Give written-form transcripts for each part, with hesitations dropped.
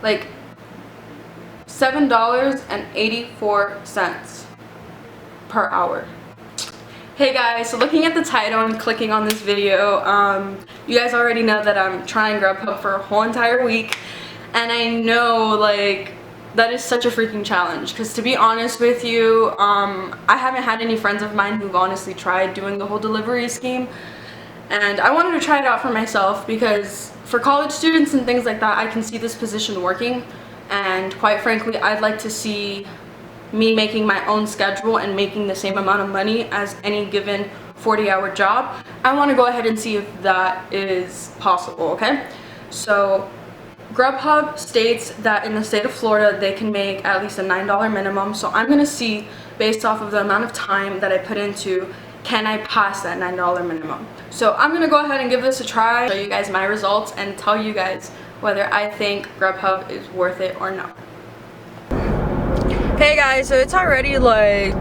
like $7.84 per hour. Hey guys, so looking at the title and clicking on this video, you guys already know that I'm trying Grubhub for a whole entire week, and I know like that is such a freaking challenge, because to be honest with you, I haven't had any friends of mine who've honestly tried doing the whole delivery scheme, and I wanted to try it out for myself because for college students and things like that, I can see this position working, and quite frankly, I'd like to see me making my own schedule and making the same amount of money as any given 40-hour job. I want to go ahead and see if that is possible, okay? So Grubhub states that in the state of Florida they can make at least a $9 minimum, so I'm going to see based off of the amount of time that I put into, can I pass that $9 minimum. So I'm going to go ahead and give this a try, show you guys my results, and tell you guys whether I think Grubhub is worth it or not. Hey guys, so it's already like,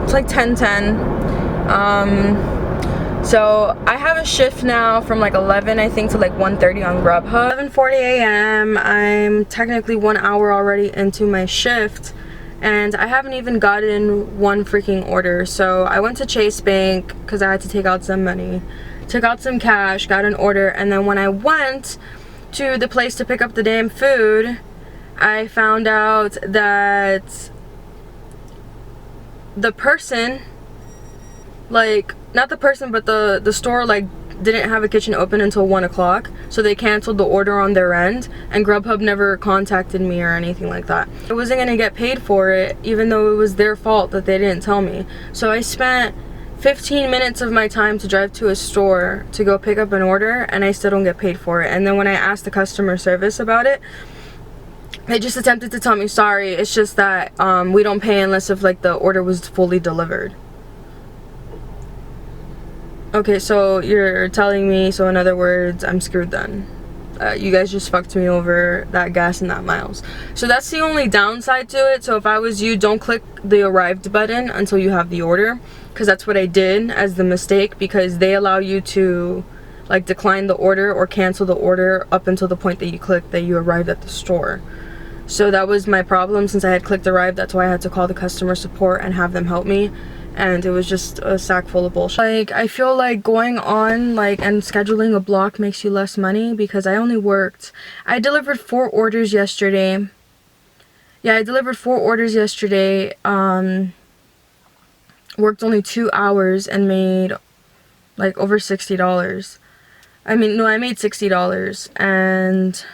it's like 10:10. So I have a shift now from like 11 I think to like 1:30 on Grubhub. 11:40 a.m. I'm technically 1 hour already into my shift, and I haven't even gotten one freaking order. So I went to Chase Bank because I had to take out some money, took out some cash, got an order, and then when I went to the place to pick up the damn food, I found out that the person, like, not the person, but the store, like, didn't have a kitchen open until 1 o'clock, so they canceled the order on their end, and Grubhub never contacted me or anything like that. I wasn't gonna get paid for it, even though it was their fault that they didn't tell me. So I spent 15 minutes of my time to drive to a store to go pick up an order, and I still don't get paid for it. And then when I asked the customer service about it, they just attempted to tell me, sorry, it's just that we don't pay unless if like the order was fully delivered. Okay, so you're telling me, so in other words, I'm screwed then. You guys just fucked me over that gas and that miles. So that's the only downside to it. So if I was you, don't click the arrived button until you have the order, because that's what I did as the mistake, because they allow you to like decline the order or cancel the order up until the point that you click that you arrived at the store. So that was my problem. Since I had clicked arrive, that's why I had to call the customer support and have them help me, and it was just a sack full of bullshit. Like, I feel like going on like and scheduling a block makes you less money, because I delivered 4 orders yesterday. Yeah, I delivered 4 orders yesterday, worked only 2 hours and made like over $60. I mean, no, I made $60, and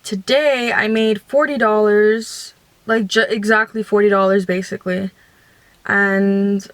today I made $40, like exactly $40 basically, and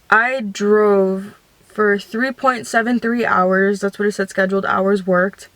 I drove for 3.73 hours. That's what it said, scheduled hours worked,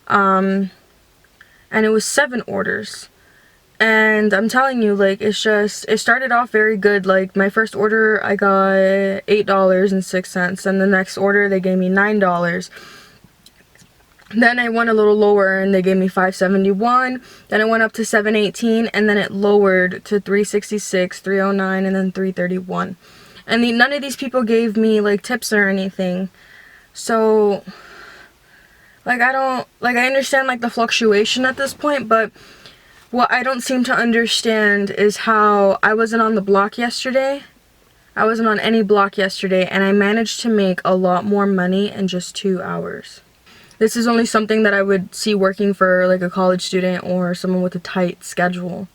and it was 7 orders. And I'm telling you, like, it started off very good. Like, my first order I got $8.06, and the next order they gave me $9. Then I went a little lower and they gave me $5.71. Then it went up to $7.18, and then it lowered to $3.66, $3.09, and then $3.31. And none of these people gave me like tips or anything. So like, I understand like the fluctuation at this point, but what I don't seem to understand is how I wasn't on the block yesterday. I wasn't on any block yesterday, and I managed to make a lot more money in just 2 hours. This is only something that I would see working for like a college student or someone with a tight schedule.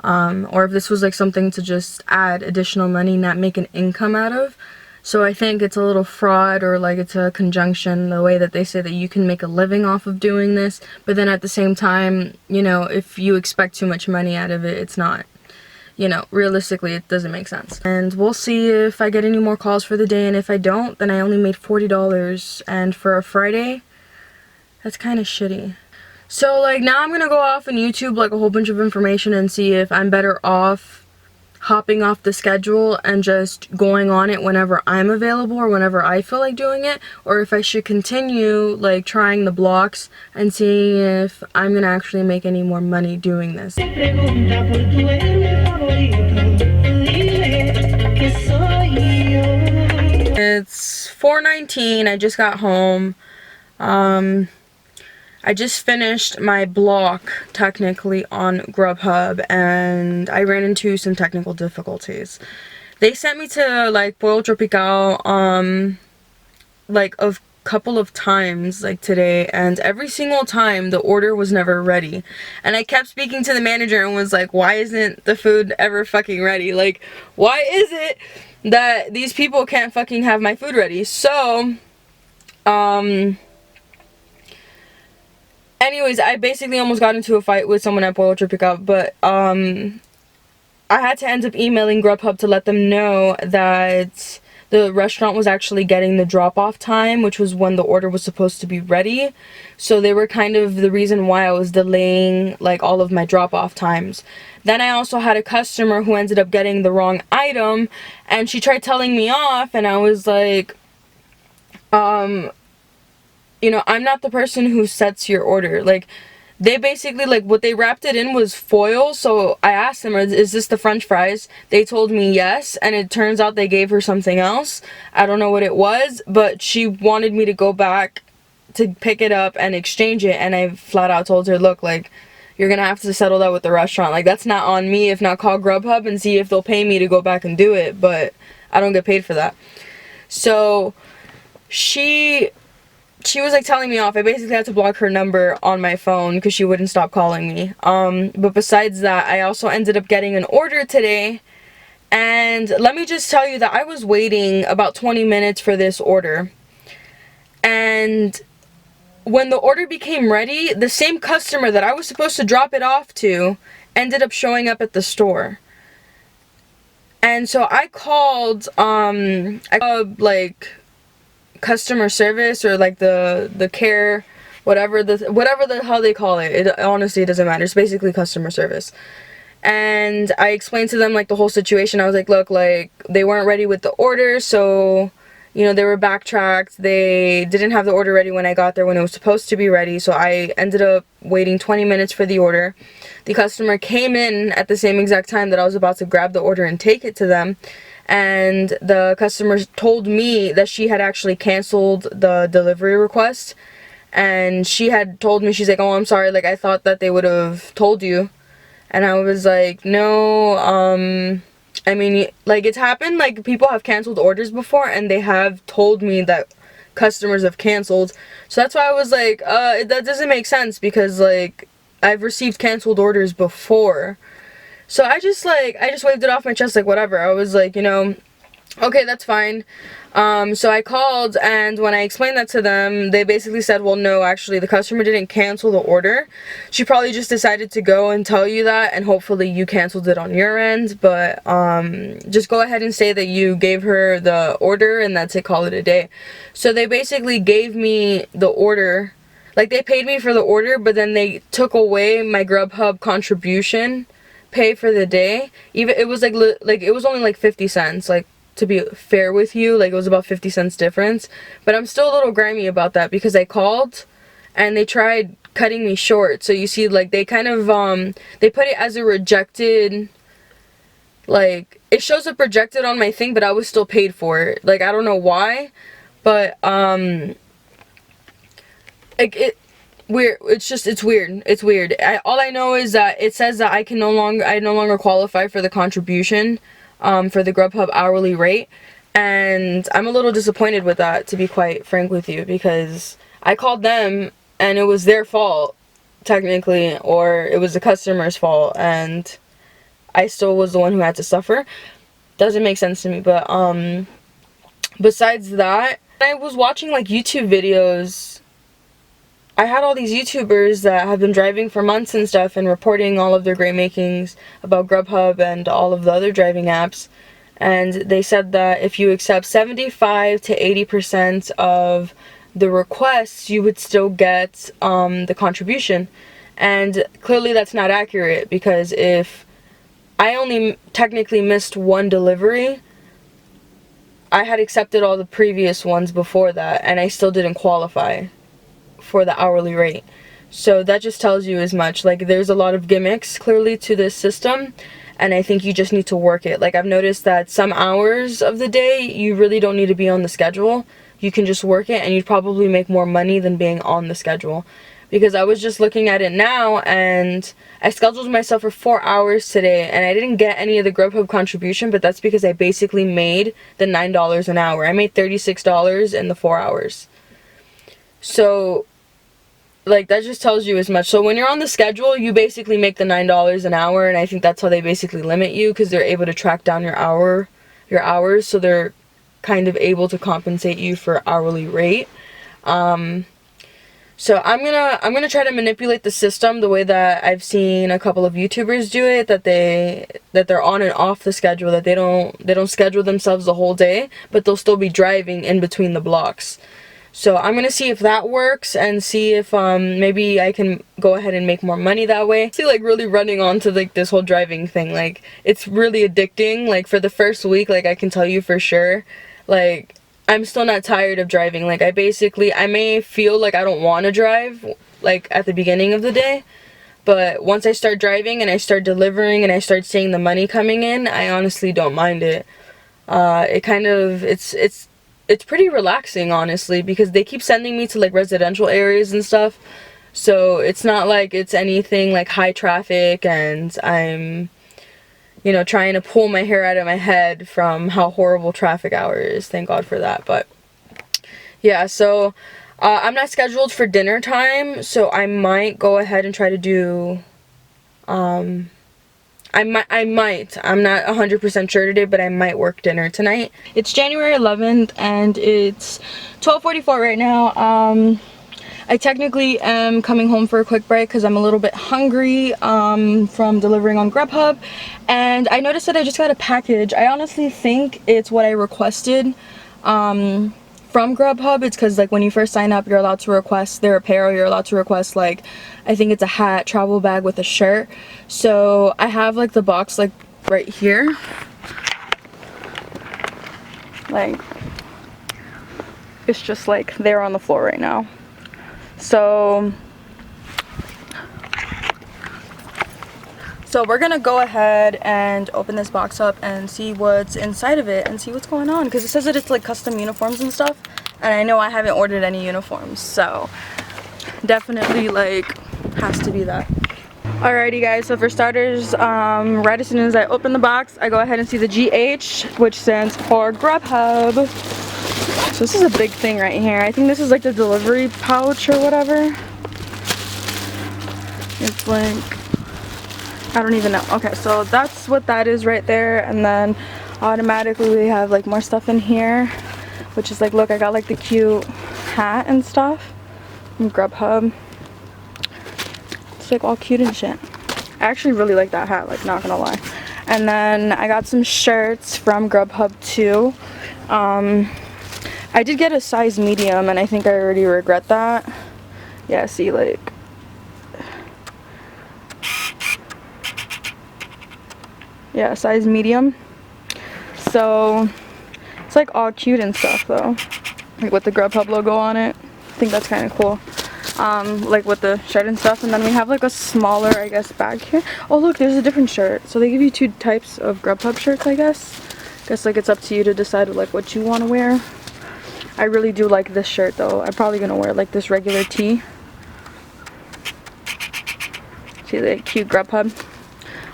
Or if this was like something to just add additional money, not make an income out of. So I think it's a little fraud, or like it's a conjunction, the way that they say that you can make a living off of doing this, but then at the same time, you know, if you expect too much money out of it, it's not, you know, realistically it doesn't make sense. And we'll see if I get any more calls for the day, and if I don't, then I only made $40, and for a Friday, that's kind of shitty. So like, now I'm gonna go off on YouTube like a whole bunch of information and see if I'm better off hopping off the schedule and just going on it whenever I'm available or whenever I feel like doing it, or if I should continue like trying the blocks and seeing if I'm gonna actually make any more money doing this. It's 4:19. I just got home. I just finished my block technically on Grubhub, and I ran into some technical difficulties. They sent me to like Pollo Tropical like a couple of times like today, and every single time the order was never ready. And I kept speaking to the manager and was like, why isn't the food ever fucking ready? Like, why is it that these people can't fucking have my food ready? So anyways, I basically almost got into a fight with someone at Pollo Tropical, but I had to end up emailing Grubhub to let them know that the restaurant was actually getting the drop-off time, which was when the order was supposed to be ready. So they were kind of the reason why I was delaying like all of my drop-off times. Then I also had a customer who ended up getting the wrong item, and she tried telling me off, and I was like, you know, I'm not the person who sets your order. Like, they basically, like, what they wrapped it in was foil. So I asked them, is this the french fries? They told me yes, and it turns out they gave her something else. I don't know what it was, but she wanted me to go back to pick it up and exchange it, and I flat out told her, look, like, you're gonna have to settle that with the restaurant. Like, that's not on me. If not, call Grubhub and see if they'll pay me to go back and do it, but I don't get paid for that. So she was like telling me off. I basically had to block her number on my phone because she wouldn't stop calling me. But besides that, I also ended up getting an order today, and let me just tell you that I was waiting about 20 minutes for this order, and when the order became ready, the same customer that I was supposed to drop it off to ended up showing up at the store. And so I called like customer service, or like the care, whatever the hell they call it. It honestly, it doesn't matter. It's basically customer service. And I explained to them like the whole situation. I was like, look, like, they weren't ready with the order, so, you know, they were backtracked. They didn't have the order ready when I got there when it was supposed to be ready, so I ended up waiting 20 minutes for the order. The customer came in at the same exact time that I was about to grab the order and take it to them, and the customer told me that she had actually canceled the delivery request. And she had told me, she's like, oh, I'm sorry, like, I thought that they would have told you. And I was like, no, I mean, like, it's happened, like, people have canceled orders before, and they have told me that customers have canceled. So that's why I was like, that doesn't make sense, because, like, I've received canceled orders before. So I just waved it off my chest, like, whatever. I was like, you know, okay, that's fine. So I called, and when I explained that to them, they basically said, well, no, actually, the customer didn't cancel the order. She probably just decided to go and tell you that, and hopefully you canceled it on your end. But just go ahead and say that you gave her the order, and that's it, call it a day. So they basically gave me the order. Like, they paid me for the order, but then they took away my Grubhub contribution pay for the day. Even it was like it was only like 50 cents, like, to be fair with you, like, it was about 50 cents difference. But I'm still a little grimy about that, because I called and they tried cutting me short. So you see, like, they kind of they put it as a rejected, like, it shows up rejected on my thing, but I was still paid for it. Like, I don't know why, but like, weird. It's weird. All I know is that it says that I no longer qualify for the contribution for the Grubhub hourly rate, and I'm a little disappointed with that, to be quite frank with you, because I called them and it was their fault technically, or it was the customer's fault, and I still was the one who had to suffer. Doesn't make sense to me. But besides that, I was watching like YouTube videos. I had all these YouTubers that have been driving for months and stuff and reporting all of their great makings about Grubhub and all of the other driving apps. And they said that if you accept 75 to 80% of the requests, you would still get the contribution. And clearly that's not accurate, because if I only technically missed one delivery, I had accepted all the previous ones before that, and I still didn't qualify for the hourly rate. So that just tells you as much. Like, there's a lot of gimmicks clearly to this system, and I think you just need to work it. Like, I've noticed that some hours of the day you really don't need to be on the schedule. You can just work it, and you'd probably make more money than being on the schedule, because I was just looking at it now, and I scheduled myself for 4 hours today, and I didn't get any of the Grubhub contribution, but that's because I basically made the $9 an hour. I made $36 in the 4 hours. So, like, that just tells you as much. So when you're on the schedule, you basically make the $9 an hour, and I think that's how they basically limit you, because they're able to track down your hours, so they're kind of able to compensate you for hourly rate. So I'm gonna try to manipulate the system the way that I've seen a couple of YouTubers do it, that they're on and off the schedule, that they don't schedule themselves the whole day, but they'll still be driving in between the blocks. So I'm gonna see if that works, and see if maybe I can go ahead and make more money that way. See, like, really running on to like this whole driving thing, like, it's really addicting. Like, for the first week, like, I can tell you for sure, like, I'm still not tired of driving. Like, I may feel like I don't want to drive, like, at the beginning of the day, but once I start driving and I start delivering and I start seeing the money coming in, I honestly don't mind it. It's pretty relaxing, honestly, because they keep sending me to, like, residential areas and stuff, so it's not like it's anything like high traffic and I'm, you know, trying to pull my hair out of my head from how horrible traffic hour is. Thank God for that. But yeah, so I'm not scheduled for dinner time, so I might go ahead and try to do I'm not 100% sure today, but I might work dinner tonight. It's January 11th and it's 12:44 right now. I technically am coming home for a quick break because I'm a little bit hungry from delivering on Grubhub, and I noticed that I just got a package. I honestly think it's what I requested from Grubhub. It's because, like, when you first sign up, you're allowed to request their apparel. You're allowed to request, like, I think it's a hat, travel bag with a shirt. So I have, like, the box, like, right here. Like, it's just, like, there on the floor right now. So we're gonna go ahead and open this box up and see what's inside of it and see what's going on, because it says that it's like custom uniforms and stuff, and I know I haven't ordered any uniforms, so definitely, like, has to be that. Alrighty guys, so for starters, right as soon as I open the box, I go ahead and see the GH, which stands for Grubhub. So this is a big thing right here. I think this is like the delivery pouch or whatever. It's like, I don't even know. Okay, so that's what that is right there. And then automatically we have like more stuff in here, which is like, look, I got like the cute hat and stuff from Grubhub. It's like all cute and shit. I actually really like that hat, like, not gonna lie. And then I got some shirts from Grubhub too. I did get a size medium, and I think I already regret that. Yeah, see, like, yeah, size medium. So it's like all cute and stuff though, like with the Grubhub logo on it. I think that's kind of cool. Like with the shirt and stuff. And then we have like a smaller, I guess, bag here. Oh look, there's a different shirt. So they give you two types of Grubhub shirts, I guess. Like, it's up to you to decide like what you want to wear. I really do like this shirt though. I'm probably gonna wear like this regular tee. See the cute Grubhub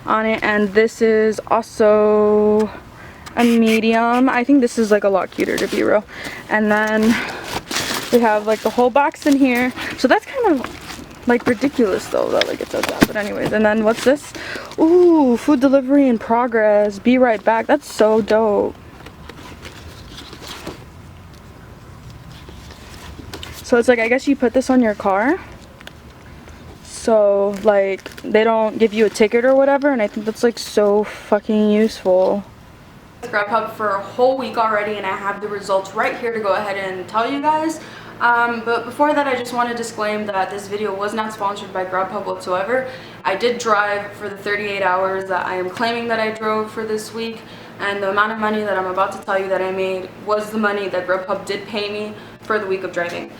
on it. And this is also a medium. I think this is like a lot cuter, to be real. And then we have like the whole box in here. So that's kind of like ridiculous though that like it says that. But anyways, and then what's this? Ooh, food delivery in progress. Be right back. That's so dope. So it's like, I guess you put this on your car, so like they don't give you a ticket or whatever, and I think that's like so fucking useful. Grubhub for a whole week already, and I have the results right here to go ahead and tell you guys. But before that, I just want to disclaim that this video was not sponsored by Grubhub whatsoever. I did drive for the 38 hours that I am claiming that I drove for this week, and the amount of money that I'm about to tell you that I made was the money that Grubhub did pay me for the week of driving.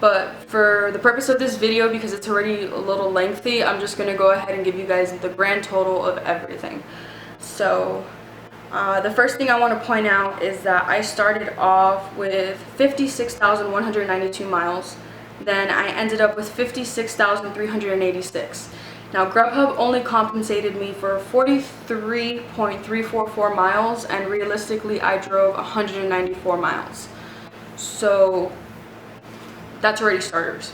But for the purpose of this video, because it's already a little lengthy, I'm just going to go ahead and give you guys the grand total of everything. So the first thing I want to point out is that I started off with 56,192 miles, then I ended up with 56,386. Now Grubhub only compensated me for 43.344 miles, and realistically I drove 194 miles. So that's already starters.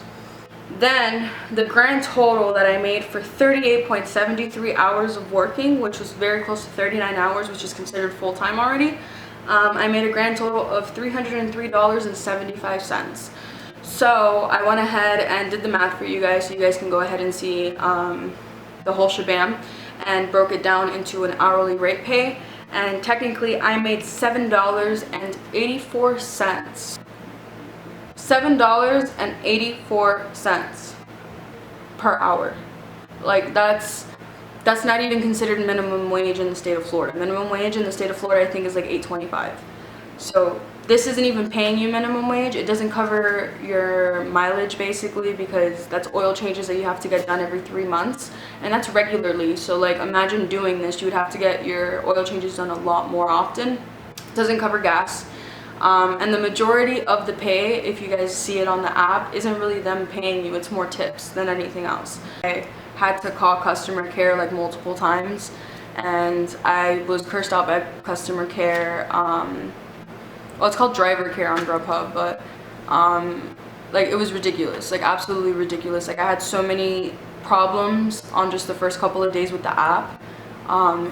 Then the grand total that I made for 38.73 hours of working, which was very close to 39 hours, which is considered full-time already, I made a grand total of $303.75. So I went ahead and did the math for you guys, so you guys can go ahead and see the whole shabam, and broke it down into an hourly rate pay. And technically I made $7.84. $7.84 per hour. Like that's not even considered minimum wage in the state of Florida. Minimum wage in the state of Florida I think is like $8.25. So this isn't even paying you minimum wage. It doesn't cover your mileage basically, because that's oil changes that you have to get done every 3 months, and that's regularly. So like imagine doing this, you would have to get your oil changes done a lot more often. It doesn't cover gas. And the majority of the pay, if you guys see it on the app, isn't really them paying you. It's more tips than anything else. I had to call customer care like multiple times, and I was cursed out by customer care. Well, it's called driver care on Grubhub, but like it was ridiculous, like absolutely ridiculous. Like I had so many problems on just the first couple of days with the app.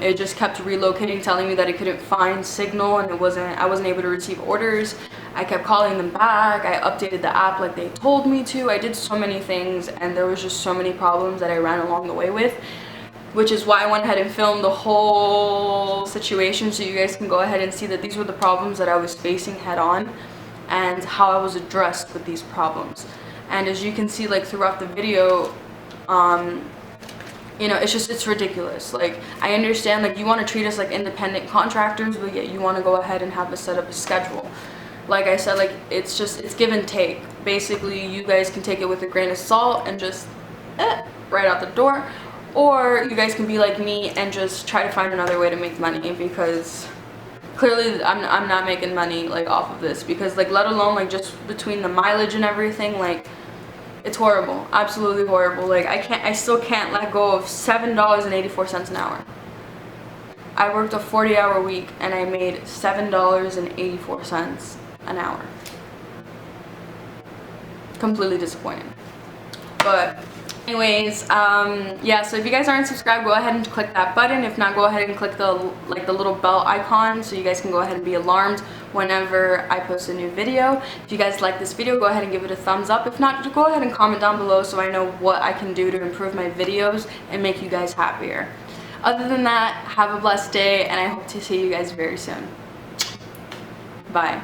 It just kept relocating, telling me that it couldn't find signal, and I wasn't able to receive orders. I kept calling them back. I updated the app like they told me to. I did so many things, and there was just so many problems that I ran along the way with, which is why I went ahead and filmed the whole situation, so you guys can go ahead and see that these were the problems that I was facing head on and how I was addressed with these problems. And as you can see, like throughout the video, you know, it's ridiculous. Like I understand, like you want to treat us like independent contractors, but yet you want to go ahead and have us set up a schedule. Like I said, like it's give and take. Basically you guys can take it with a grain of salt and just right out the door, or you guys can be like me and just try to find another way to make money, because clearly I'm not making money like off of this, because like let alone like just between the mileage and everything, like it's horrible, absolutely horrible. Like I still can't let go of $7.84 an hour. I worked a 40-hour week and I made $7.84 an hour. Completely disappointing. But anyways, yeah, so if you guys aren't subscribed, go ahead and click that button. If not, go ahead and click the little bell icon so you guys can go ahead and be alarmed whenever I post a new video. If you guys like this video, go ahead and give it a thumbs up. If not, go ahead and comment down below so I know what I can do to improve my videos and make you guys happier. Other than that, have a blessed day, and I hope to see you guys very soon. Bye.